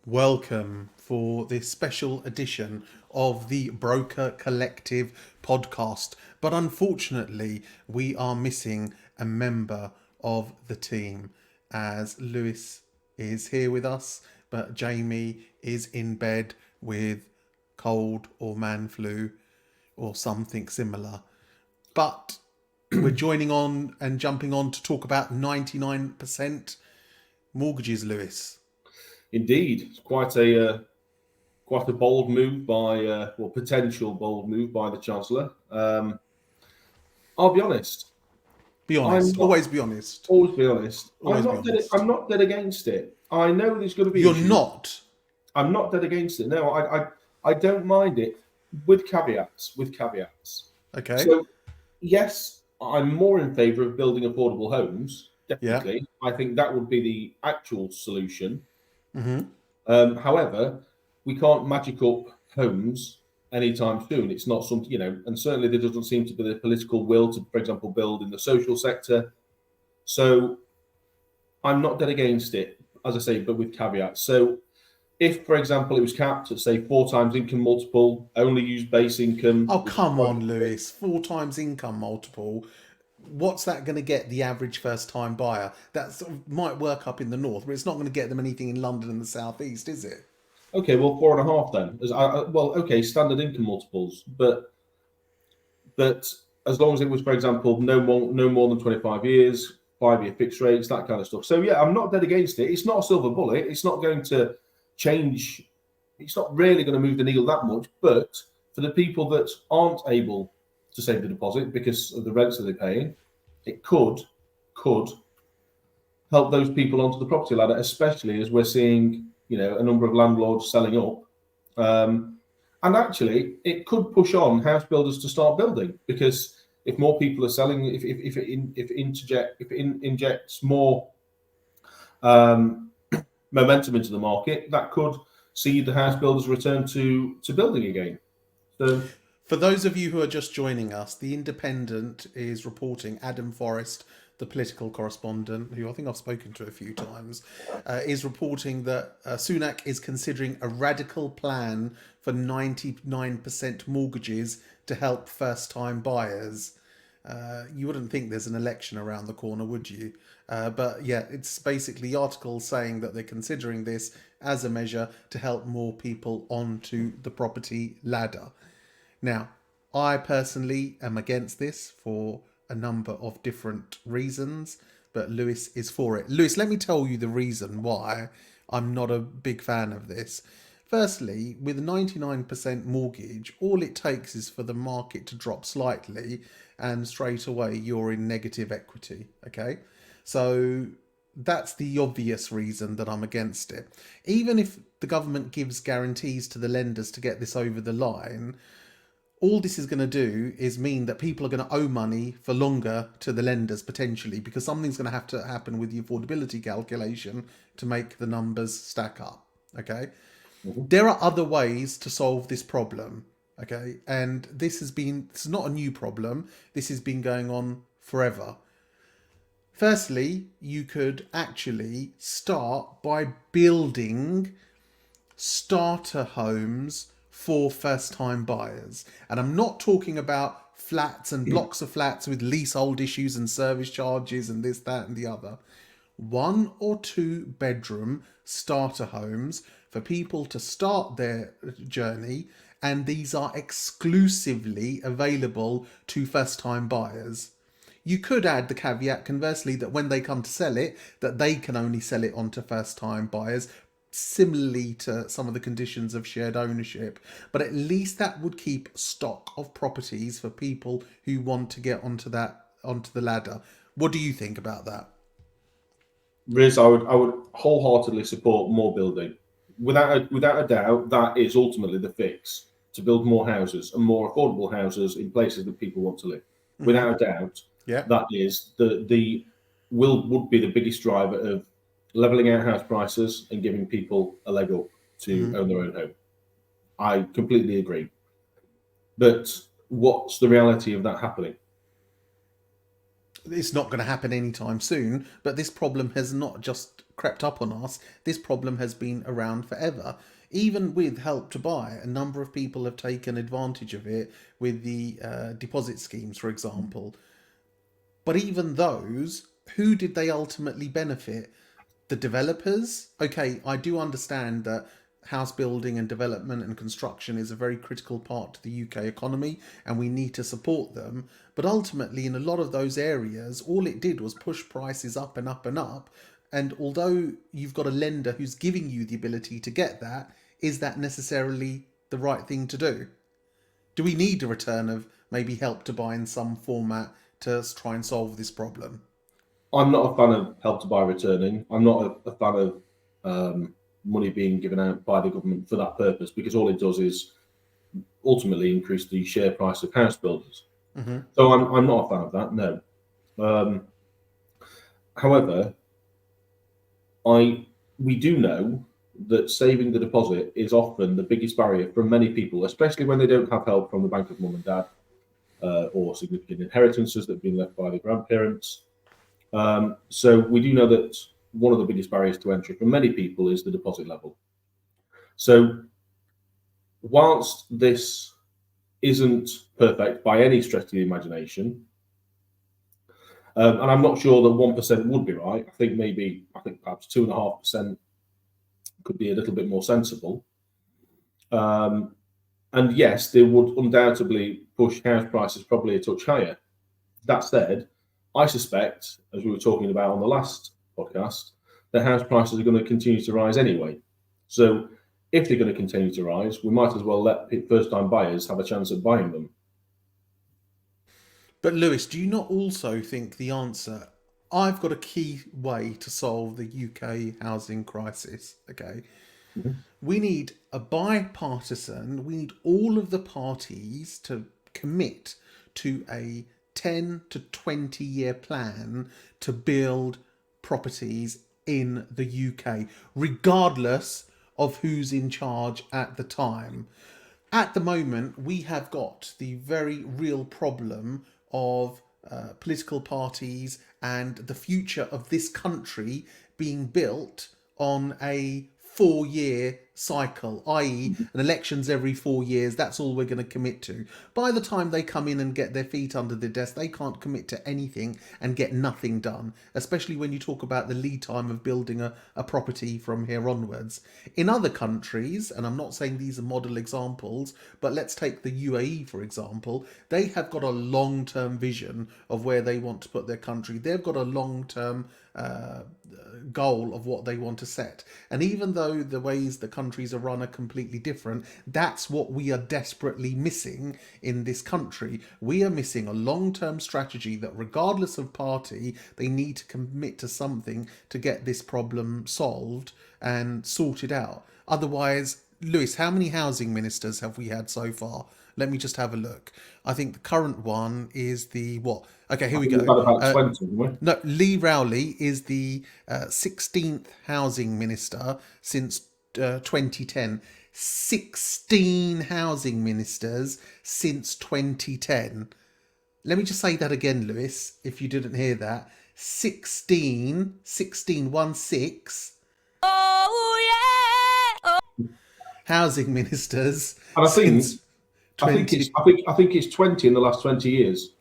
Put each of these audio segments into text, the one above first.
Welcome for this special edition of the Broker Collective podcast. But unfortunately, we are missing a member of the team as Lewis is here with us, but Jamie is in bed with cold or man flu or something similar. But we're joining on and jumping on to talk about 99% mortgages, Lewis. Indeed, it's quite a bold move by, well, potential bold move by the Chancellor. I'll be honest. Be I'm honest. not Always be honest. always be honest. Always be honest. I'm not dead against it. I know there's going to be You're issues. not. I'm not dead against it. No, I don't mind it with caveats. With caveats. Okay. So yes, I'm more in favour of building affordable homes. Yeah. Definitely, I think that would be the actual solution. Mm-hmm. However, we can't magic up homes anytime soon. It's not something, and certainly there doesn't seem to be the political will to, for example, build in the social sector. So I'm not dead against it, as I say, but with caveats. So if, for example, it was capped at, say, 4 times income multiple, only use base income, Oh, which is come quite on, Lewis. 4 times income multiple. What's that going to get the average first time buyer? That sort of might work up in the north, but it's not going to get them anything in London and the southeast, is it? okay. Well, 4.5 then. Well, okay, standard income multiples, but as long as it was, for example, no more than 25 years, 5-year fixed rates, that kind of stuff. So yeah, I'm not dead against it. It's not a silver bullet. It's not going to change. It's not really going to move the needle that much. But for the people that aren't able to save the deposit because of the rents that they're paying, it could help those people onto the property ladder, especially as we're seeing, a number of landlords selling up. And actually, it could push on house builders to start building because if more people are selling, if it injects more um, momentum into the market, that could see the house builders return to building again. So For those of you who are just joining us, The Independent is reporting Adam Forrest, the political correspondent, who I think I've spoken to a few times, is reporting that Sunak is considering a radical plan for 99% mortgages to help first time buyers. You wouldn't think there's an election around the corner, would you? But yeah, it's basically the article saying that they're considering this as a measure to help more people onto the property ladder. Now, I personally am against this for a number of different reasons, but Lewis is for it. Lewis, let me tell you the reason why I'm not a big fan of this. Firstly, with a 99% mortgage, all it takes is for the market to drop slightly and straight away you're in negative equity. Okay. So that's the obvious reason that I'm against it. Even if the government gives guarantees to the lenders to get this over the line, all this is going to do is mean that people are going to owe money for longer to the lenders potentially because something's going to have to happen with the affordability calculation to make the numbers stack up. Okay. mhm. There are other ways to solve this problem. Okay. And it's not a new problem. This has been going on forever. Firstly, you could actually start by building starter homes for first time buyers. And I'm not talking about flats and blocks of flats with leasehold issues and service charges and this, that, and the other. 1 or 2 bedroom starter homes for people to start their journey, and these are exclusively available to first time buyers. You could add the caveat, conversely, that when they come to sell it, that they can only sell it on to first time buyers, similarly to some of the conditions of shared ownership. But at least that would keep stock of properties for people who want to get onto the ladder. What do you think about that? Riz, I would wholeheartedly support more building. Without a doubt, that is ultimately the fix to build more houses and more affordable houses in places that people want to live. Mm-hmm. Without a doubt, Yeah. that is the will would be the biggest driver of leveling out house prices and giving people a leg up to Mm-hmm. own their own home. I completely agree. But what's the reality of that happening? it's not going to happen anytime soon, but this problem has not just crept up on us. This problem has been around forever. Even with Help to Buy, a number of people have taken advantage of it with the deposit schemes, for example. But even those, who did they ultimately benefit? The developers? Okay, I do understand that house building and development and construction is a very critical part to the UK economy and we need to support them. But ultimately, in a lot of those areas, all it did was push prices up and up and up. And although you've got a lender who's giving you the ability to get that, is that necessarily the right thing to do? Do we need a return of maybe Help to Buy in some format to try and solve this problem? I'm not a fan of Help to Buy returning. I'm not a fan of money being given out by the government for that purpose, because all it does is ultimately increase the share price of house builders. Mm-hmm. So I'm not a fan of that, no. However, we do know that saving the deposit is often the biggest barrier for many people, especially when they don't have help from the bank of mum and dad or significant inheritances that have been left by the grandparents. So we do know that one of the biggest barriers to entry for many people is the deposit level. So whilst this isn't perfect by any stretch of the imagination, and I'm not sure that 1% would be right. I think perhaps 2.5% could be a little bit more sensible. And yes, they would undoubtedly push house prices probably a touch higher. That said, I suspect, as we were talking about on the last podcast, that house prices are going to continue to rise anyway. So if they're going to continue to rise, we might as well let first-time buyers have a chance at buying them. But Lewis, do you not also think the answer? I've got a key way to solve the UK housing crisis. Okay, we need a bipartisan. We need all of the parties to commit to a 10 to 20 year plan to build properties in the UK, regardless of who's in charge at the time. At the moment, we have got the very real problem of political parties and the future of this country being built on a 4 year cycle, i.e., an elections every 4 years. That's all we're going to commit to. By the time they come in and get their feet under the desk, they can't commit to anything and get nothing done, especially when you talk about the lead time of building a property from here onwards. In other countries, and I'm not saying these are model examples, but let's take the UAE, for example, they have got a long-term vision of where they want to put their country. They've got a long-term goal of what they want to set. And even though the ways the countries are run are completely different, that's what we are desperately missing in this country. We are missing a long-term strategy that, regardless of party, they need to commit to something to get this problem solved and sorted out. Otherwise, Lewis, how many housing ministers have we had so far? Let me just have a look. I think the current one is the what? Okay, here we go. We've got about 20, haven't we? No, Lee Rowley is the 16th housing minister since 2010. 16 housing ministers since 2010. Let me just say that again, Lewis, if you didn't hear that. 16, 6. Oh yeah. Housing ministers And since I think 20. I think it's 20 in the last 20 years.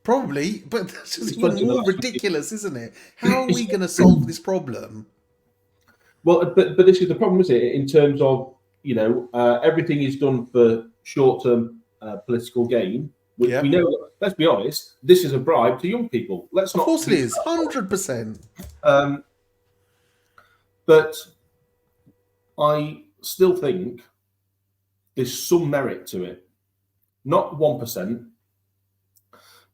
Probably, but that's just It's 20 even in the more last 20 ridiculous, isn't it? How are we going to solve this problem? Well, but this is the problem, is it? In terms of, everything is done for short-term political gain. We Yep. know. Let's be honest. This is a bribe to young people. Let's Of not. course it is, 100%. But I still think there's some merit to it. Not 1%,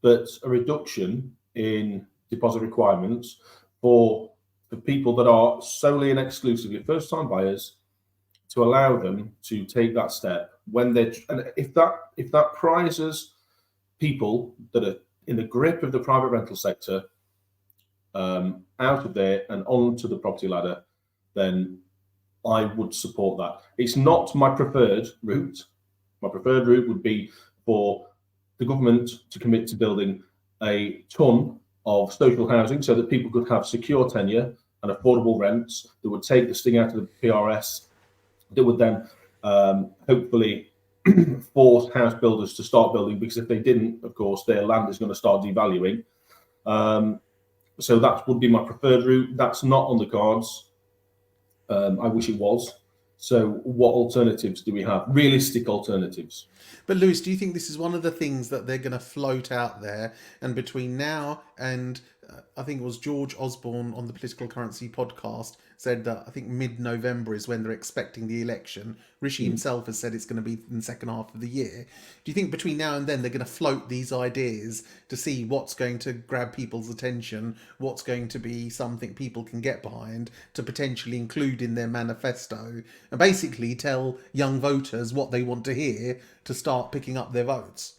but a reduction in deposit requirements for people that are solely and exclusively first-time buyers, to allow them to take that step when they're, and if that prizes people that are in the grip of the private rental sector out of there and onto the property ladder, then I would support that. It's not my preferred route. My preferred route would be for the government to commit to building a ton of social housing so that people could have secure tenure and affordable rents that would take the sting out of the PRS, that would then hopefully force house builders to start building, because if they didn't, of course, their land is going to start devaluing. So that would be my preferred route. That's not on the cards. I wish it was. So what alternatives do we have? Realistic alternatives. But Lewis, do you think this is one of the things that they're going to float out there? And between now and I think it was George Osborne on the Political Currency podcast said that I think mid-November is when they're expecting the election. Rishi himself has said it's going to be in the second half of the year. Do you think between now and then they're going to float these ideas to see what's going to grab people's attention, what's going to be something people can get behind to potentially include in their manifesto, and basically tell young voters what they want to hear to start picking up their votes?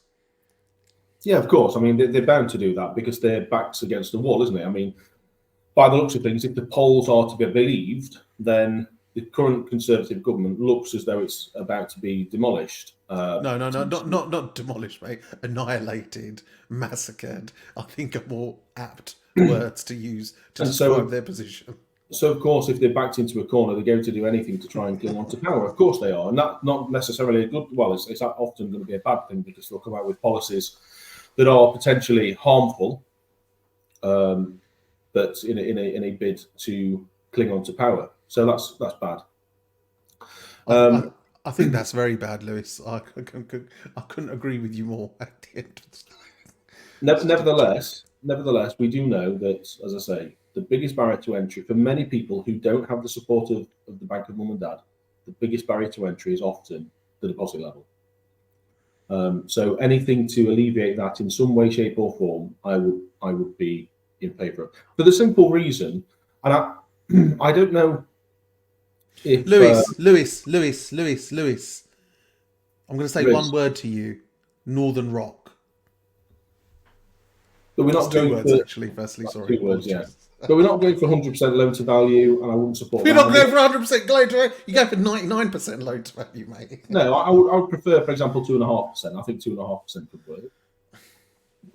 Yeah, of course. I mean, they're bound to do that because their back's against the wall, isn't it? I mean, by the looks of things, if the polls are to be believed, then the current Conservative government looks as though it's about to be demolished. No, not demolished, mate. Annihilated, massacred. I think are more apt words to use to describe their position. So, of course, if they're backed into a corner, they're going to do anything to try and cling on to power. Of course they are. And that's not necessarily a good, well, it's often going to be a bad thing, because they'll come out with policies that are potentially harmful, but in a bid to cling on to power. So that's bad. I think that's very bad, Lewis. I couldn't agree with you more at the end of the Nevertheless, we do know that, as I say, the biggest barrier to entry for many people who don't have the support of the bank of mum and dad, the biggest barrier to entry is often the deposit level. So anything to alleviate that in some way, shape, or form, I would be in favour of. For the simple reason, and I don't know if Lewis. I'm going to say Riz. one word to you: Northern Rock. But we're not two going words, for, actually. Firstly, sorry. 2 words, yeah. But we're not going for 100% loan to value, and I wouldn't support. You're not going for 100% loan to value. You go for 99% loan to value, mate. No, I would prefer, for example, 2.5%. I think 2.5% could work.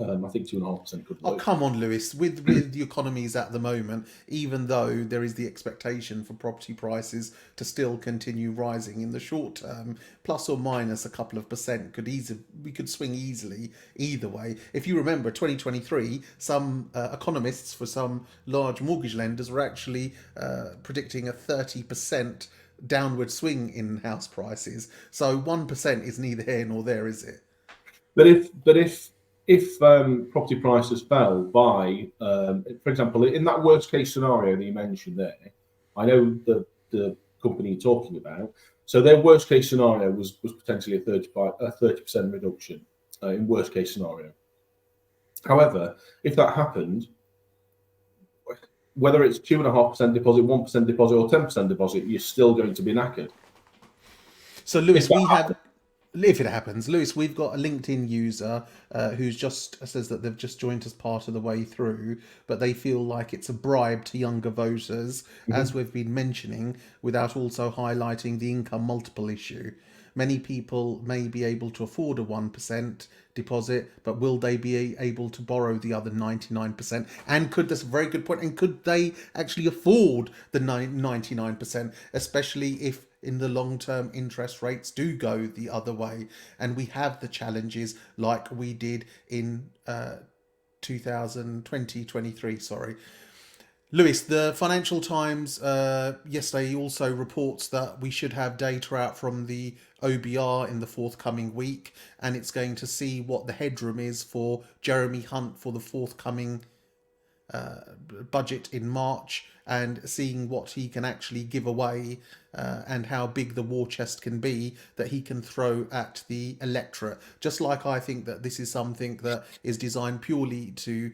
I think 2.5% could work. Oh, come on, Lewis. With the economies at the moment, even though there is the expectation for property prices to still continue rising in the short term, plus or minus a couple of percent we could swing easily either way. If you remember 2023, some economists for some large mortgage lenders were actually predicting a 30% downward swing in house prices. So 1% is neither here nor there, is it? But if property prices fell by, for example, in that worst case scenario that you mentioned there, I know the company you're talking about. So their worst case scenario was potentially a 30% reduction in worst case scenario. However, if that happened, whether it's 2.5% deposit, 1% deposit, or 10% deposit, you're still going to be knackered. So, Lewis, if it happens, Lewis, we've got a LinkedIn user who's just says that they've just joined us part of the way through, but they feel like it's a bribe to younger voters, as we've been mentioning, without also highlighting the income multiple issue. Many people may be able to afford a 1% deposit, but will they be able to borrow the other 99%? And that's a very good point. And could they actually afford the 99%, especially if in the long term interest rates do go the other way, and we have the challenges like we did in 2023. Sorry. Lewis, the Financial Times yesterday also reports that we should have data out from the OBR in the forthcoming week, and it's going to see what the headroom is for Jeremy Hunt for the forthcoming budget in March, and seeing what he can actually give away and how big the war chest can be that he can throw at the electorate. Just like I think that this is something that is designed purely to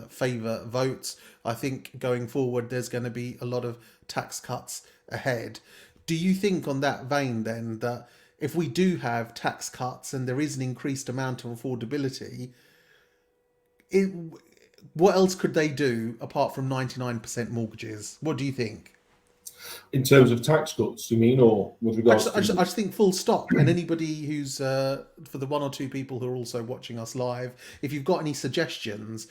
favour votes, I think going forward there's going to be a lot of tax cuts ahead. Do you think on that vein then that if we do have tax cuts and there is an increased amount of affordability, what else could they do apart from 99% mortgages? What do you think? In terms of tax cuts, you mean, or with regards I just think full stop. And anybody who's, for the one or two people who are also watching us live, if you've got any suggestions,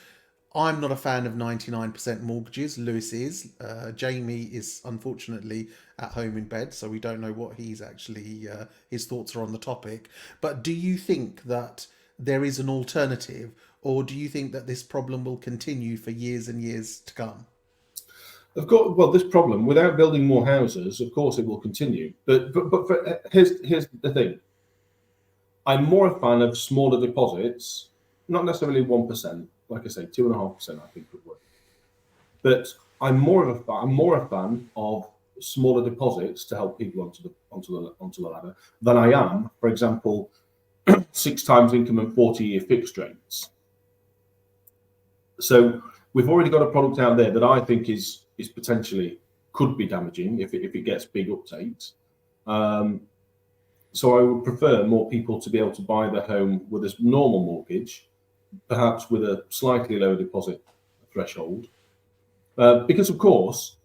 I'm not a fan of 99% mortgages. Lewis is. Jamie is unfortunately at home in bed, so we don't know what he's actually, his thoughts are on the topic. But do you think that there is an alternative, or do you think that this problem will continue for years and years to come? Of course, well, this problem, without building more houses, of course, it will continue. Here's the thing. I'm more a fan of smaller deposits, not necessarily 1%. Like I say, 2.5%, I think would work. But I'm more a fan of smaller deposits to help people onto the ladder than I am, for example, 6 times income and 40-year fixed rates. So we've already got a product out there that I think is potentially could be damaging if it gets big uptakes. So I would prefer more people to be able to buy their home with a normal mortgage, perhaps with a slightly lower deposit threshold, because of course,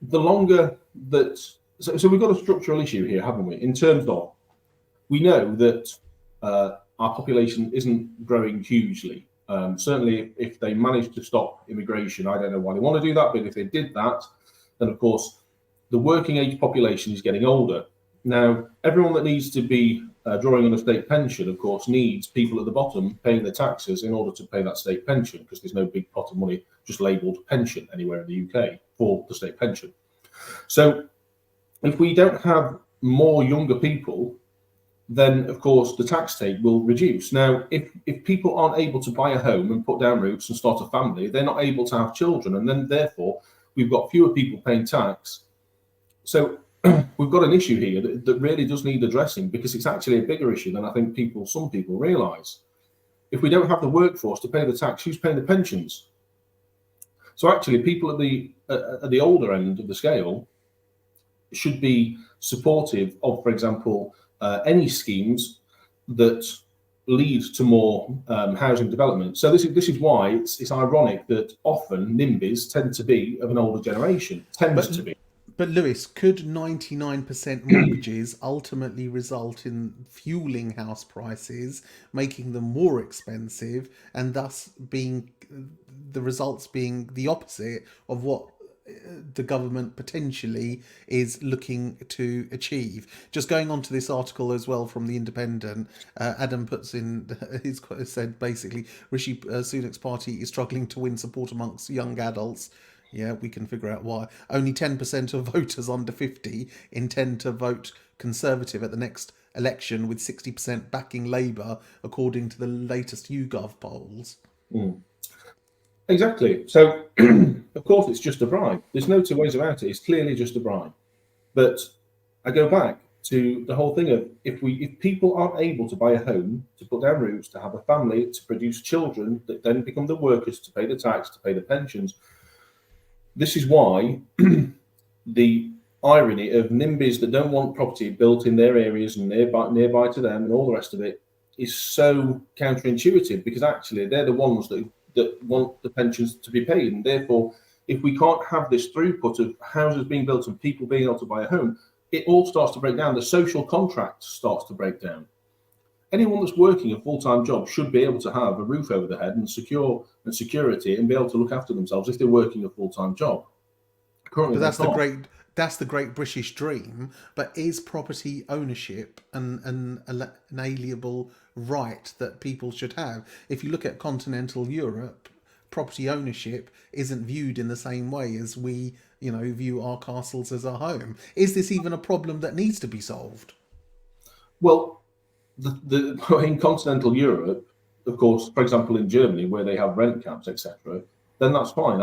the longer that so we've got a structural issue here, haven't we? In terms of we know that our population isn't growing hugely. Certainly, if they manage to stop immigration, I don't know why they want to do that, but if they did that, then of course the working age population is getting older. Now, everyone that needs to be drawing on a state pension, of course, needs people at the bottom paying the taxes in order to pay that state pension, because there's no big pot of money just labelled pension anywhere in the UK for the state pension. So if we don't have more younger people, then of course the tax take will reduce. Now, if people aren't able to buy a home and put down roots and start a family, they're not able to have children, and then therefore we've got fewer people paying tax. So we've got an issue here that really does need addressing, because it's actually a bigger issue than I think some people realise. If we don't have the workforce to pay the tax, who's paying the pensions? So actually, people at the older end of the scale should be supportive of, for example, any schemes that lead to more housing development. So this is why it's ironic that often NIMBYs tend to be of an older generation. But Lewis, could 99% mortgages ultimately result in fueling house prices, making them more expensive, and thus being the results being the opposite of what the government potentially is looking to achieve? Just going on to this article as well from The Independent, Adam puts in, he's said basically, Rishi Sunak's party is struggling to win support amongst young adults. Yeah, we can figure out why. Only 10% of voters under 50 intend to vote Conservative at the next election, with 60% backing Labour, according to the latest YouGov polls. Mm. Exactly. So, of course, it's just a bribe. There's no two ways about it. It's clearly just a bribe. But I go back to the whole thing of if people aren't able to buy a home, to put down roots, to have a family, to produce children that then become the workers, to pay the tax, to pay the pensions. This is why the irony of NIMBYs that don't want property built in their areas and nearby to them and all the rest of it is so counterintuitive, because actually they're the ones that want the pensions to be paid. And therefore, if we can't have this throughput of houses being built and people being able to buy a home, it all starts to break down. The social contract starts to break down. Anyone that's working a full-time job should be able to have a roof over their head and security and be able to look after themselves if they're working a full-time job. Currently, but that's the great British dream. But is property ownership an inalienable right that people should have? If you look at continental Europe, property ownership isn't viewed in the same way as we, view our castles as our home. Is this even a problem that needs to be solved? Well, in continental Europe, of course, for example, in Germany, where they have rent caps, etc., then that's fine.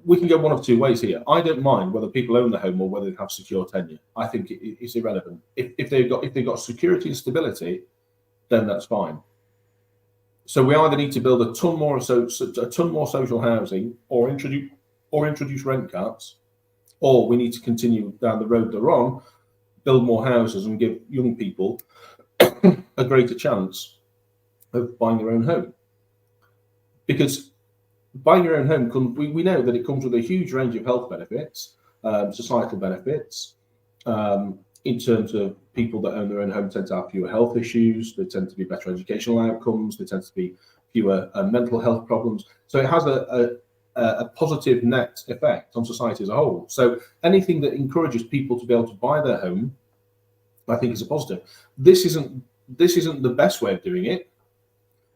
We can go one of two ways here. I don't mind whether people own the home or whether they have secure tenure. I think it's irrelevant. If they've got security and stability, then that's fine. So we either need to build a ton more social housing, or introduce rent caps, or we need to continue down the road they're on, build more houses and give young people a greater chance of buying their own home. Because buying your own home, we know that it comes with a huge range of health benefits, societal benefits. In terms of people that own their own home tend to have fewer health issues, there tend to be better educational outcomes, there tends to be fewer mental health problems. So it has a positive net effect on society as a whole. So anything that encourages people to be able to buy their home, I think is a positive. This isn't the best way of doing it,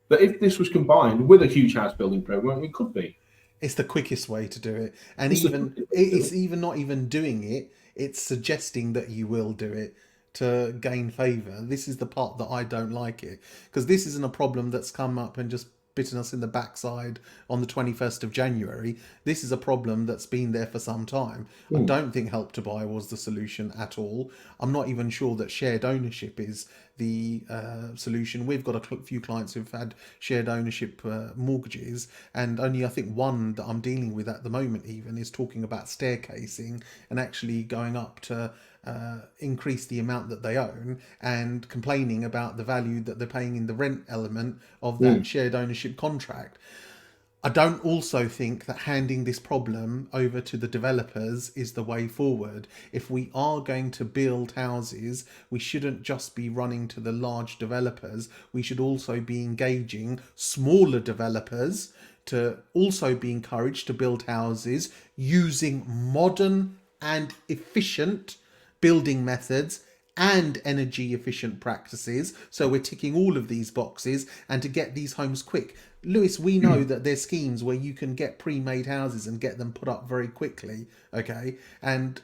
but if this was combined with a huge house building program, it could be. It's the quickest way to do it, and It's the even quickest way to do it's it. even not even doing it. It's suggesting that you will do it to gain favour. This is the part that I don't like it, because this isn't a problem that's come up and just bitten us in the backside on the 21st of January. This is a problem that's been there for some time. I don't think Help to Buy was the solution at all. I'm not even sure that shared ownership is the solution. We've got a few clients who've had shared ownership mortgages, and only I think one that I'm dealing with at the moment even is talking about staircasing and actually going up to increase the amount that they own, and complaining about the value that they're paying in the rent element of that shared ownership contract. I don't also think that handing this problem over to the developers is the way forward. If we are going to build houses, we shouldn't just be running to the large developers. We should also be engaging smaller developers to also be encouraged to build houses using modern and efficient building methods and energy efficient practices. So we're ticking all of these boxes, and to get these homes quick. Lewis, we know that there's schemes where you can get pre-made houses and get them put up very quickly, okay? And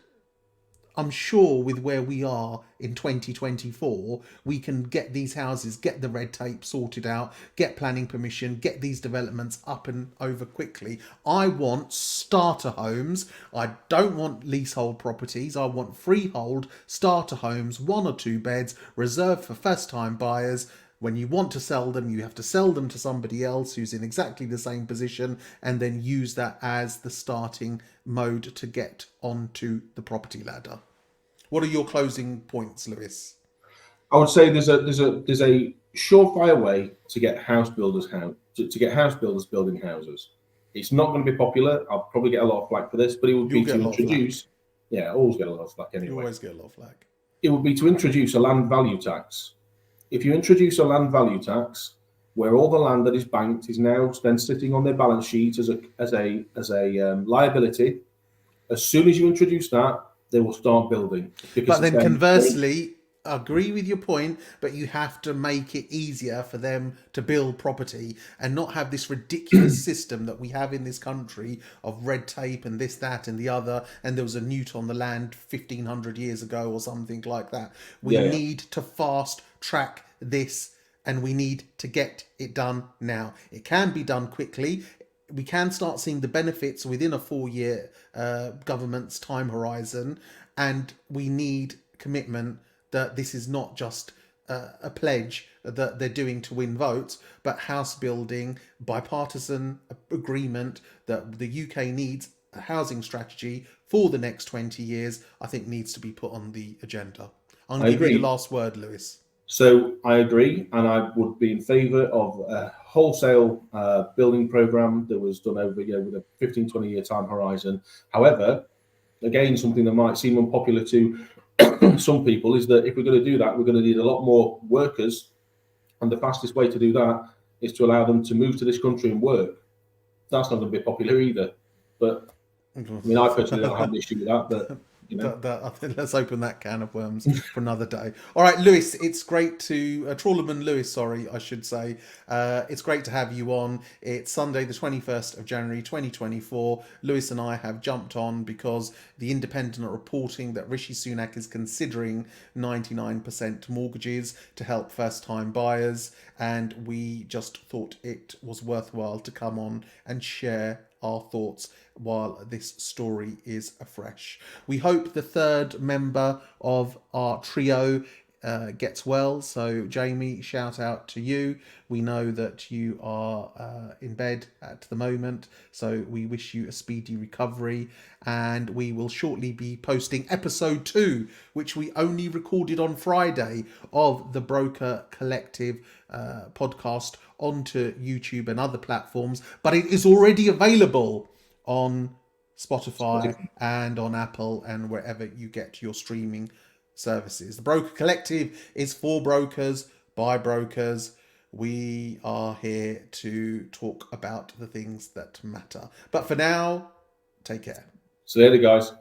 I'm sure with where we are in 2024, we can get these houses, get the red tape sorted out, get planning permission, get these developments up and over quickly. I want starter homes. I don't want leasehold properties. I want freehold starter homes, 1 or 2 beds, reserved for first time buyers. When you want to sell them, you have to sell them to somebody else who's in exactly the same position, and then use that as the starting mode to get onto the property ladder. What are your closing points, Lewis? I would say there's a surefire way to get house builders to get house builders building houses. It's not going to be popular. I'll probably get a lot of flack for this, but it would You'll be get to a lot of flack. introduce. Yeah, I always get a lot of flack You anyway. always get a lot of flack. It would be to introduce a land value tax. If you introduce a land value tax, where all the land that is banked is now then sitting on their balance sheet as a liability, as soon as you introduce that, they will start building. Because But then then, conversely, I agree with your point, but you have to make it easier for them to build property and not have this ridiculous system that we have in this country of red tape and this, that, and the other. And there was a newt on the land 1500 years ago or something like that. We yeah. need to fast track this, and we need to get it done now. It can be done quickly. We can start seeing the benefits within a 4-year government's time horizon, and we need commitment that this is not just a pledge that they're doing to win votes, but house building, bipartisan agreement that the UK needs a housing strategy for the next 20 years, I think needs to be put on the agenda. I'm I going to give you agree. the last word, Lewis. So I agree, and I would be in favour of a wholesale building programme that was done over with a 15, 20-year time horizon. However, again, something that might seem unpopular to some people is that if we're going to do that, we're going to need a lot more workers, and the fastest way to do that is to allow them to move to this country and work. That's not going to be popular either. But I mean, I personally don't have an issue with that, but I think let's open that can of worms for another day. All right, Lewis, it's great to Trawlerman Lewis, sorry, I should say. It's great to have you on. It's Sunday, the 21st of January, 2024. Lewis and I have jumped on because the Independent are reporting that Rishi Sunak is considering 99% mortgages to help first-time buyers, and we just thought it was worthwhile to come on and share our thoughts while this story is afresh. We hope the third member of our trio gets well. So Jamie, shout out to you. We know that you are in bed at the moment, so we wish you a speedy recovery, and we will shortly be posting episode 2, which we only recorded on Friday, of the Broker Collective podcast onto YouTube and other platforms, but it is already available on Spotify and on Apple and wherever you get your streaming services. The Broker Collective is for brokers, by brokers. We are here to talk about the things that matter. But for now, take care. So there, guys.